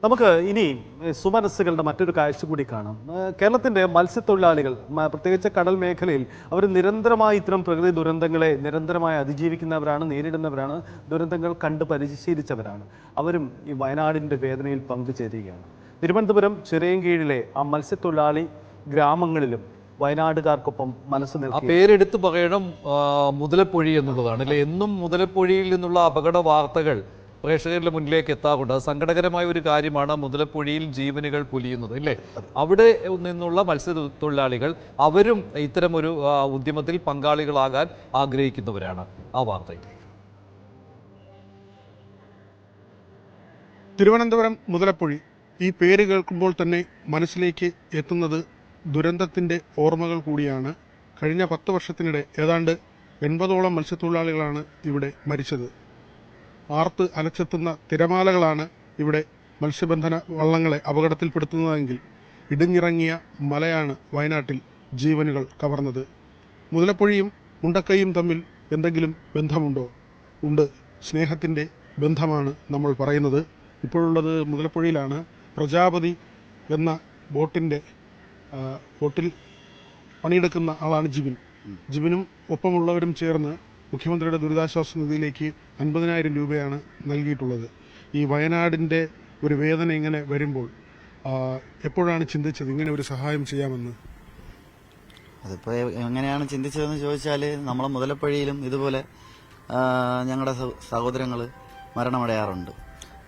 നമുക്ക് ഇനി സുമനസ്സുകളുടെ മറ്റൊരു കാഴ്ച കൂടി കാണാം. കേരളത്തിൻ്റെ മത്സ്യത്തൊഴിലാളികൾ പ്രത്യേകിച്ച് കടൽ മേഖലയിൽ അവർ നിരന്തരമായി ഇത്തരം പ്രകൃതി ദുരന്തങ്ങളെ നിരന്തരമായി അതിജീവിക്കുന്നവരാണ്, നേരിടുന്നവരാണ്, ദുരന്തങ്ങൾ കണ്ട് പരിശീലിച്ചവരാണ്. അവരും ഈ വയനാടിൻ്റെ വേദനയിൽ പങ്കുചേരുകയാണ്. തിരുവനന്തപുരം ചിറയൻകീഴിലെ ആ മത്സ്യത്തൊഴിലാളി ഗ്രാമങ്ങളിലും വയനാടുകാർക്കൊപ്പം മനസ്സ് നിൽക്കുക. പേരെടുത്ത് പറയണം, മുതലപ്പൊഴി എന്നുള്ളതാണ് അല്ലെ. എന്നും മുതലപ്പൊഴിയിൽ നിന്നുള്ള അപകട വാർത്തകൾ പ്രേക്ഷകരുടെ മുന്നിലേക്ക് എത്താറുണ്ട്. അത് സങ്കടകരമായ ഒരു കാര്യമാണ്. മുതലപ്പൊഴിയിൽ ജീവനുകൾ പൊലിയുന്നത് അല്ലേ. അവിടെ നിന്നുള്ള മത്സ്യത്തൊഴിലാളികൾ അവരും ഇത്തരമൊരു ഉദ്യമത്തിൽ പങ്കാളികളാകാൻ ആഗ്രഹിക്കുന്നവരാണ്. ആ വാർത്തയിൽ തിരുവനന്തപുരം മുതലപ്പൊഴി ഈ പേര് കേൾക്കുമ്പോൾ തന്നെ മനസ്സിലേക്ക് എത്തുന്നത് ദുരന്തത്തിൻ്റെ ഓർമ്മകൾ കൂടിയാണ്. കഴിഞ്ഞ 10 വർഷത്തിനിടെ ഏതാണ്ട് 80ഓളം മത്സ്യത്തൊഴിലാളികളാണ് ഇവിടെ മരിച്ചത്. ആർത്ത് അലച്ചെത്തുന്ന തിരമാലകളാണ് ഇവിടെ മത്സ്യബന്ധന വള്ളങ്ങളെ അപകടത്തിൽപ്പെടുത്തുന്നതെങ്കിൽ ഇടിഞ്ഞിറങ്ങിയ മലയാണ് വയനാട്ടിൽ ജീവനുകൾ കവർന്നത്. മുതലപ്പൊഴിയും മുണ്ടക്കൈയും തമ്മിൽ എന്തെങ്കിലും ബന്ധമുണ്ടോ? ഉണ്ട്. സ്നേഹത്തിൻ്റെ ബന്ധമാണ് നമ്മൾ പറയുന്നത്. ഇപ്പോഴുള്ളത് മുതലപ്പൊഴിയിലാണ്. പ്രജാപതി എന്ന ബോട്ടിൽ പണിയെടുക്കുന്ന ആളാണ് ജിബിൻ. ജിബിനും ഒപ്പമുള്ളവരും ചേർന്ന് മുഖ്യമന്ത്രിയുടെ ദുരിതാശ്വാസ നിധിയിലേക്ക് 50,000 രൂപയാണ് നൽകിയിട്ടുള്ളത്. ഈ വയനാടിൻ്റെ ഒരു വേദന ഇങ്ങനെ വരുമ്പോൾ എപ്പോഴാണ് ചിന്തിച്ചത് ഇങ്ങനെ ഒരു സഹായം ചെയ്യാമെന്ന്? അതിപ്പോൾ എങ്ങനെയാണ് ചിന്തിച്ചതെന്ന് ചോദിച്ചാൽ, നമ്മളെ മുതലപ്പൊഴിയിലും ഇതുപോലെ ഞങ്ങളുടെ സഹോദരങ്ങൾ മരണമടയാറുണ്ട്.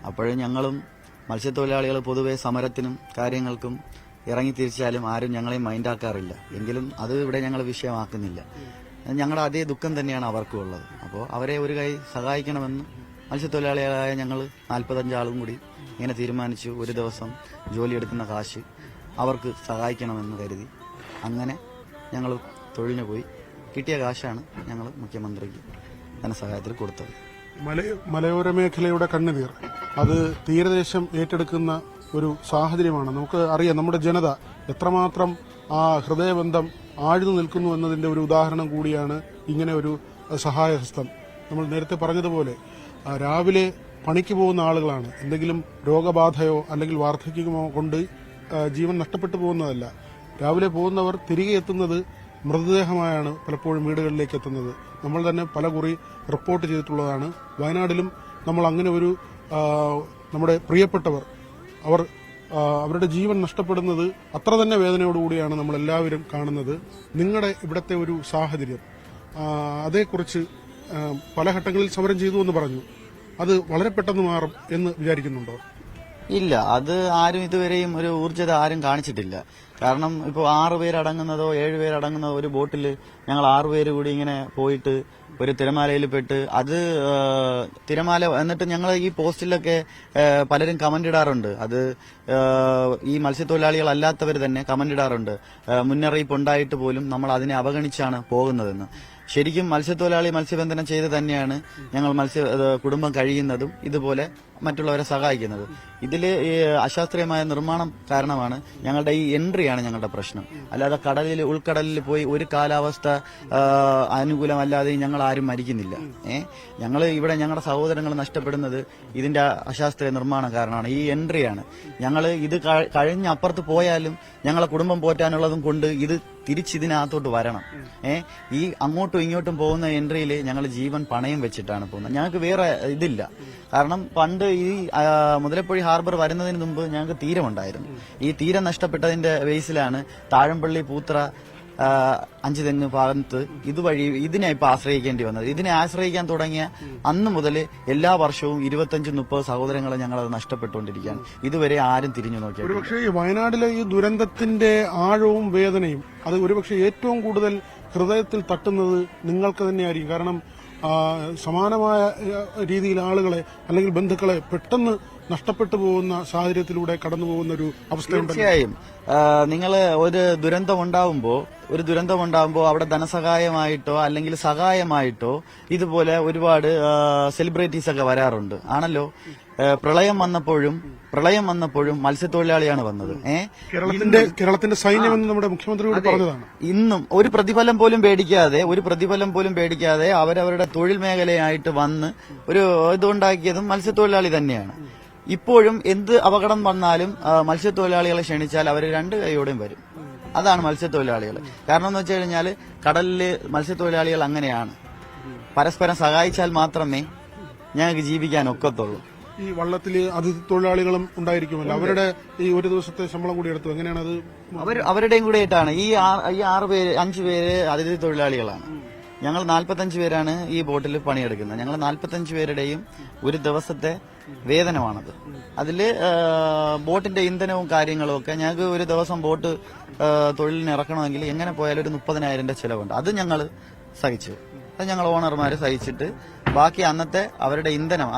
അപ്പോഴും ഞങ്ങളും മത്സ്യത്തൊഴിലാളികൾ പൊതുവെ സമരത്തിനും കാര്യങ്ങൾക്കും ഇറങ്ങി തിരിച്ചാലും ആരും ഞങ്ങളെ മൈൻഡാക്കാറില്ല. എങ്കിലും അത് ഇവിടെ ഞങ്ങൾ വിഷയമാക്കുന്നില്ല. ഞങ്ങളുടെ അതേ ദുഃഖം തന്നെയാണ് അവർക്കും ഉള്ളത്. അപ്പോൾ അവരെ ഒരു കൈ സഹായിക്കണമെന്ന് മത്സ്യത്തൊഴിലാളികളായ ഞങ്ങൾ 45 ആളും കൂടി ഇങ്ങനെ തീരുമാനിച്ചു. ഒരു ദിവസം ജോലിയെടുക്കുന്ന കാശ് അവർക്ക് സഹായിക്കണമെന്ന് കരുതി അങ്ങനെ ഞങ്ങൾ തൊഴിലിന് പോയി. കിട്ടിയ കാശാണ് ഞങ്ങൾ മുഖ്യമന്ത്രിക്ക് ധനസഹായത്തിൽ കൊടുത്തത്. മലയോര മേഖലയുടെ കണ്ണുനീർ അത് തീരദേശം ഏറ്റെടുക്കുന്ന ഒരു സാഹചര്യമാണ്. നമുക്ക് അറിയാം നമ്മുടെ ജനത എത്രമാത്രം ആ ഹൃദയബന്ധം ആഴ്ന്നു നിൽക്കുന്നു എന്നതിൻ്റെ ഒരു ഉദാഹരണം കൂടിയാണ് ഇങ്ങനെ ഒരു സഹായഹസ്തം. നമ്മൾ നേരത്തെ പറഞ്ഞതുപോലെ രാവിലെ പണിക്ക് പോകുന്ന ആളുകളാണ്. എന്തെങ്കിലും രോഗബാധയോ അല്ലെങ്കിൽ വാർദ്ധക്യമോ കൊണ്ട് ജീവൻ നഷ്ടപ്പെട്ടു പോകുന്നതല്ല. രാവിലെ പോകുന്നവർ തിരികെ എത്തുന്നത് മൃതദേഹമായാണ് പലപ്പോഴും വീടുകളിലേക്ക് എത്തുന്നത്. നമ്മൾ തന്നെ പലകുറി റിപ്പോർട്ട് ചെയ്തിട്ടുള്ളതാണ്. വയനാട്ടിലും നമ്മൾ അങ്ങനെ ഒരു നമ്മുടെ പ്രിയപ്പെട്ടവർ അവരുടെ ജീവൻ നഷ്ടപ്പെടുന്നത് അത്ര തന്നെ വേദനയോടുകൂടിയാണ് നമ്മളെല്ലാവരും കാണുന്നത്. നിങ്ങളുടെ ഇവിടുത്തെ ഒരു സാഹചര്യം അതേക്കുറിച്ച് പല ഘട്ടങ്ങളിൽ സമരം ചെയ്തു എന്ന് പറഞ്ഞു. അത് വളരെ പെട്ടെന്ന് മാറും എന്ന് വിചാരിക്കുന്നുണ്ടോ? ഇല്ല, അത് ആരും ഇതുവരെയും ഒരു ഊർജ്ജത ആരും കാണിച്ചിട്ടില്ല. കാരണം ഇപ്പോൾ 6 പേരടങ്ങുന്നതോ 7 പേരടങ്ങുന്നതോ ഒരു ബോട്ടിൽ ഞങ്ങൾ 6 പേര് കൂടി ഇങ്ങനെ പോയിട്ട് ഒരു തിരമാലയിൽ പെട്ട് അത് തിരമാല എന്നിട്ട് ഞങ്ങൾ ഈ പോസ്റ്റിലൊക്കെ പലരും കമന്റ് ഇടാറുണ്ട്. അത് ഈ മത്സ്യത്തൊഴിലാളികൾ അല്ലാത്തവർ തന്നെ കമന്റ് ഇടാറുണ്ട്. മുന്നറിയിപ്പ് ഉണ്ടായിട്ട് പോലും നമ്മൾ അതിനെ അവഗണിച്ചാണ് പോകുന്നതെന്ന്. ശരിക്കും മത്സ്യത്തൊഴിലാളി മത്സ്യബന്ധനം ചെയ്ത് തന്നെയാണ് ഞങ്ങൾ കുടുംബം കഴിയുന്നതും ഇതുപോലെ മറ്റുള്ളവരെ സഹായിക്കുന്നത്. ഇതില് അശാസ്ത്രീയമായ നിർമ്മാണം കാരണമാണ് ഞങ്ങളുടെ ഈ എൻട്രിയാണ് ഞങ്ങളുടെ പ്രശ്നം. അല്ലാതെ ഉൾക്കടലിൽ പോയി ഒരു കാലാവസ്ഥ അനുകൂലമല്ലാതെ ഞങ്ങൾ ആരും മരിക്കുന്നില്ല. ഞങ്ങൾ ഇവിടെ ഞങ്ങളുടെ സഹോദരങ്ങൾ നഷ്ടപ്പെടുന്നത് ഇതിന്റെ അശാസ്ത്രീയ നിർമ്മാണം കാരണമാണ്. ഈ എൻട്രിയാണ്. ഞങ്ങൾ ഇത് കഴിഞ്ഞ് അപ്പുറത്ത് പോയാലും ഞങ്ങളെ കുടുംബം പോറ്റാനുള്ളതും കൊണ്ട് ഇത് തിരിച്ചിതിനകത്തോട്ട് വരണം. ഈ അങ്ങോട്ടും ഇങ്ങോട്ടും പോകുന്ന എൻട്രിയിൽ ഞങ്ങൾ ജീവൻ പണയം വെച്ചിട്ടാണ് പോകുന്നത്. ഞങ്ങൾക്ക് വേറെ ഇതില്ല. കാരണം പണ്ട് ഈ മുതലപ്പൊഴി ഹാർബർ വരുന്നതിന് മുമ്പ് ഞങ്ങൾക്ക് തീരമുണ്ടായിരുന്നു. ഈ തീരം നഷ്ടപ്പെട്ടതിന്റെ ബേസിലാണ് താഴമ്പള്ളി, പൂത്ര, അഞ്ചുതെങ്ങ് ഭാഗത്ത് ഇതുവഴി ഇതിനെ ഇപ്പൊ ആശ്രയിക്കേണ്ടി വന്നത്. ഇതിനെ ആശ്രയിക്കാൻ തുടങ്ങിയ അന്ന് മുതൽ എല്ലാ വർഷവും 25-30 സഹോദരങ്ങളെ ഞങ്ങളത് നഷ്ടപ്പെട്ടുകൊണ്ടിരിക്കുകയാണ്. ഇതുവരെ ആരും തിരിഞ്ഞു നോക്കിയാൽ. ഒരുപക്ഷെ ഈ വയനാട്ടിലെ ഈ ദുരന്തത്തിന്റെ ആഴവും വേദനയും അത് ഒരുപക്ഷെ ഏറ്റവും കൂടുതൽ ഹൃദയത്തിൽ തട്ടുന്നത് നിങ്ങൾക്ക് തന്നെയായിരിക്കും. കാരണം സമാനമായ രീതിയിൽ ആളുകളെ അല്ലെങ്കിൽ ബന്ധുക്കളെ പെട്ടെന്ന് നഷ്ടപ്പെട്ടു പോകുന്ന സാഹചര്യത്തിലൂടെ കടന്നു പോകുന്ന ഒരു അവസ്ഥയുണ്ട്. തീർച്ചയായും നിങ്ങൾ ഒരു ദുരന്തം ഉണ്ടാവുമ്പോൾ അവിടെ ധനസഹായമായിട്ടോ അല്ലെങ്കിൽ സഹായമായിട്ടോ ഇതുപോലെ ഒരുപാട് സെലിബ്രിറ്റീസ് ഒക്കെ വരാറുണ്ട് ആണല്ലോ. പ്രളയം വന്നപ്പോഴും മത്സ്യത്തൊഴിലാളിയാണ് വന്നത്. കേരളത്തിന്റെ സൈന്യം എന്ന് നമ്മുടെ മുഖ്യമന്ത്രിയോട് പറഞ്ഞതാണ്. ഇന്നും ഒരു പ്രതിഫലം പോലും പേടിക്കാതെ അവരവരുടെ തൊഴിൽ മേഖലയായിട്ട് വന്ന് ഒരു ഇതുണ്ടാക്കിയതും മത്സ്യത്തൊഴിലാളി തന്നെയാണ്. ഇപ്പോഴും എന്ത് അപകടം വന്നാലും മത്സ്യത്തൊഴിലാളികളെ ക്ഷണിച്ചാൽ അവർ 2 കൈയോടെയും വരും. അതാണ് മത്സ്യത്തൊഴിലാളികൾ. കാരണം എന്ന് വെച്ച് കഴിഞ്ഞാൽ കടലില് മത്സ്യത്തൊഴിലാളികൾ അങ്ങനെയാണ്. പരസ്പരം സഹായിച്ചാൽ മാത്രമേ ഞങ്ങൾക്ക് ജീവിക്കാൻ ഒക്കത്തുള്ളൂ. ഈ വള്ളത്തില് അതിഥി തൊഴിലാളികളും ഉണ്ടായിരിക്കുമല്ലോ, അവരുടെ ഈ ഒരു ദിവസത്തെ ശമ്പളം കൂടി എടുത്തു എങ്ങനെയാണ് അത്? അവരുടെയും കൂടെ ആയിട്ടാണ്. ഈ 5 പേര് അതിഥി തൊഴിലാളികളാണ്. ഞങ്ങൾ 45 പേരാണ് ഈ ബോട്ടിൽ പണിയെടുക്കുന്നത്. ഞങ്ങൾ 45 പേരുടെയും ഒരു ദിവസത്തെ വേതനമാണത്. അതില് ബോട്ടിന്റെ ഇന്ധനവും കാര്യങ്ങളും ഒക്കെ ഞങ്ങൾക്ക് ഒരു ദിവസം ബോട്ട് തൊഴിലിന് ഇറക്കണമെങ്കിൽ എങ്ങനെ പോയാലും ഒരു 30,000 ചെലവുണ്ട്. അത് ഞങ്ങൾ സഹിച്ചു. അത് ഞങ്ങൾ ഓണർമാര് സഹിച്ചിട്ട് ബാക്കി അന്നത്തെ അവരുടെ ഇന്ധനം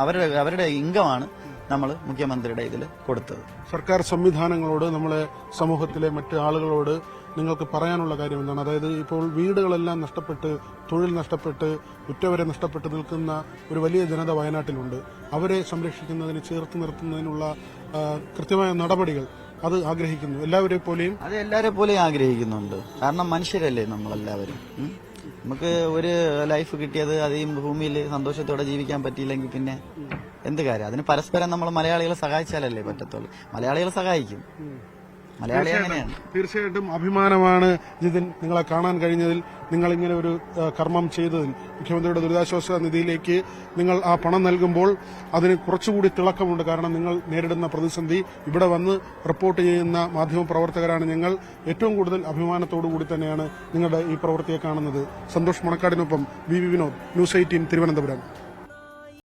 അവരുടെ ഇൻകമാണ് നമ്മൾ മുഖ്യമന്ത്രിയുടെ ഇതിൽ കൊടുത്തത്. സർക്കാർ സംവിധാനങ്ങളോട്, നമ്മളെ സമൂഹത്തിലെ മറ്റ് ആളുകളോട് നിങ്ങൾക്ക് പറയാനുള്ള കാര്യം എന്താണ്? അതായത് ഇപ്പോൾ വീടുകളെല്ലാം നഷ്ടപ്പെട്ട്, തൊഴിൽ നഷ്ടപ്പെട്ട്, ഉറ്റവരെ നഷ്ടപ്പെട്ട് നിൽക്കുന്ന ഒരു വലിയ ജനത വയനാട്ടിലുണ്ട്. അവരെ സംരക്ഷിക്കുന്നതിന്, ചേർത്ത് നിർത്തുന്നതിനുള്ള കൃത്യമായ നടപടികൾ അത് ആഗ്രഹിക്കുന്നു. എല്ലാവരെ പോലെയും അത് എല്ലാവരെ പോലെയും ആഗ്രഹിക്കുന്നുണ്ട്. കാരണം മനുഷ്യരല്ലേ നമ്മളെല്ലാവരും. നമുക്ക് ഒരു ലൈഫ് കിട്ടിയത് അത് ഈ ഭൂമിയിൽ സന്തോഷത്തോടെ ജീവിക്കാൻ പറ്റിയില്ലെങ്കിൽ പിന്നെ എന്ത് കാര്യം? അതിന് പരസ്പരം നമ്മൾ മലയാളികളെ സഹായിച്ചാലല്ലേ പറ്റത്തുള്ളൂ. മലയാളികളെ സഹായിക്കും. മലയാളി അങ്ങനെയാണ്. തീർച്ചയായിട്ടും അഭിമാനമാണ് ജിതിൻ, നിങ്ങളെ കാണാൻ കഴിഞ്ഞതിൽ, നിങ്ങൾ ഇങ്ങനെ ഒരു കർമ്മം ചെയ്തതിൽ. മുഖ്യമന്ത്രിയുടെ ദുരിതാശ്വാസ നിധിയിലേക്ക് നിങ്ങൾ ആ പണം നൽകുമ്പോൾ അതിന് കുറച്ചുകൂടി തിളക്കമുണ്ട്. കാരണം നിങ്ങൾ നേരിടുന്ന പ്രതിസന്ധി ഇവിടെ വന്ന് റിപ്പോർട്ട് ചെയ്യുന്ന മാധ്യമപ്രവർത്തകരാണ് ഞങ്ങൾ. ഏറ്റവും കൂടുതൽ അഭിമാനത്തോടു കൂടി തന്നെയാണ് നിങ്ങളുടെ ഈ പ്രവൃത്തിയെ കാണുന്നത്. സന്തോഷ് മണക്കാടിനൊപ്പം വി വിനോദ്, ന്യൂസ് 18 തിരുവനന്തപുരം.